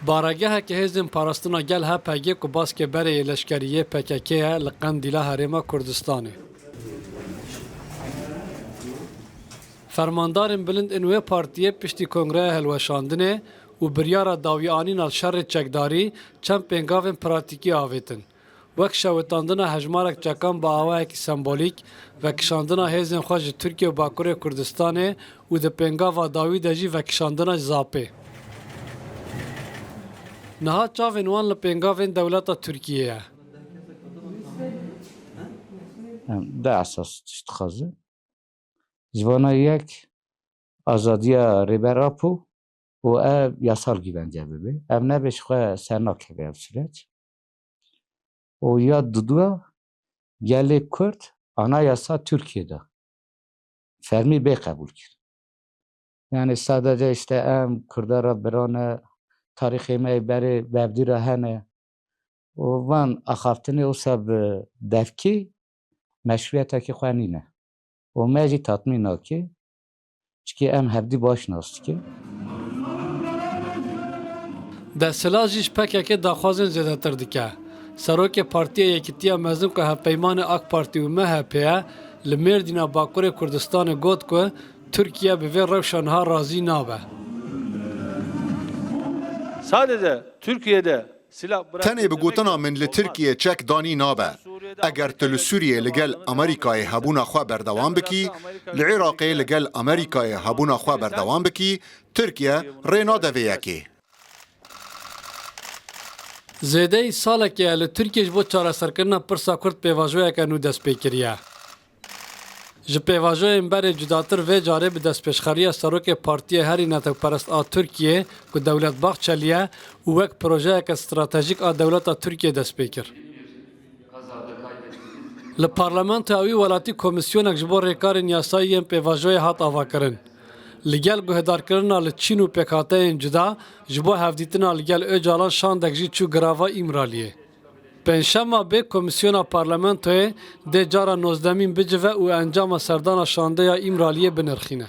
Barageheke hêzên parastina gel HPG ku baskê berê leşkeriyê PKK ye li Qendîla Herêma Kurdistanê. Fermandarên bilind ên wê partiyê piştî kongreya hilweşandinê û biryara dawîanîna şerê çekdarî çend pêngavên pratîkî avêtin. Wek şewitandina hejmarek çekan bi awayekî sembolîk, vekişandina hêzên xwe ji Tirkiye û Bakurê Kurdistanê û di pêngava dawî de jî vekişandina zapê. Niha çavên wan li pêngavên dewleta Tirkiye ye. De esas tiştixwaze. Civana yek azadiya rêberapo û ev yasal gîvence bibe. Ev nebe ji xwe sernakeve ev süreç. O ya duduya gelê Kurd anayasa Türkiye'de fermî bê qebûl kir. Yani sadece işte em Kurdara birane tarîxê me berê bevdîra hene û van axaftinê wisa bi devkî meşruiyetekî xwe nîne. û me jî tatmîn nake çikî em hevdî baş nas dike. Desthilat jî ji PKK daxwazên zêdetir dike. Serokê Partiya Yekîtiya mezin ku hevpeymanê AK Parti û MHP ye li Mêrdîna Bakurê Kurdistanê got ku Tirkiye bi vê rewşa niha razî nabe. Sadece Türkiye'de silah Tenê bi gotina min li Tirkiye çek danî nabe. Eger tu li Sûriyê li gel Amerîkayê hebûna xwe berdewam bikî, li Iraqê li gel Amerîkayê hebûna xwe berdewam bikî, Tirkiye rê nade vê yekê. Zêdeyî salekê ye li Tirkiye ji bo çareserkirina pirsa Kurd pêvajoyeke nû dest pê kiriye. Ji pêvajoyên berê cudatir vê carê bi destpêşxeriya Serokê Partiya Herî Netewperest a Tirkiye ku Dewletbax çeliye û wek projeyeke stratejîk a dewleta Tirkiye dest pê kir. Li parlamentoya wî welatî komîsyonek ji bo rêkarên yasayî yên pêvajoyê hat avakirin. Li gel guhdarkirina li Çîn û pêkhateyên cuda ji bo hevdîtina li gel Öcalan şandek jî çû girava İmraliyê. Pênşema bê komîsyona parlamentoyê dê cara nozdemîn bicive û encama serdana şandeya İmraliyê binirxîne.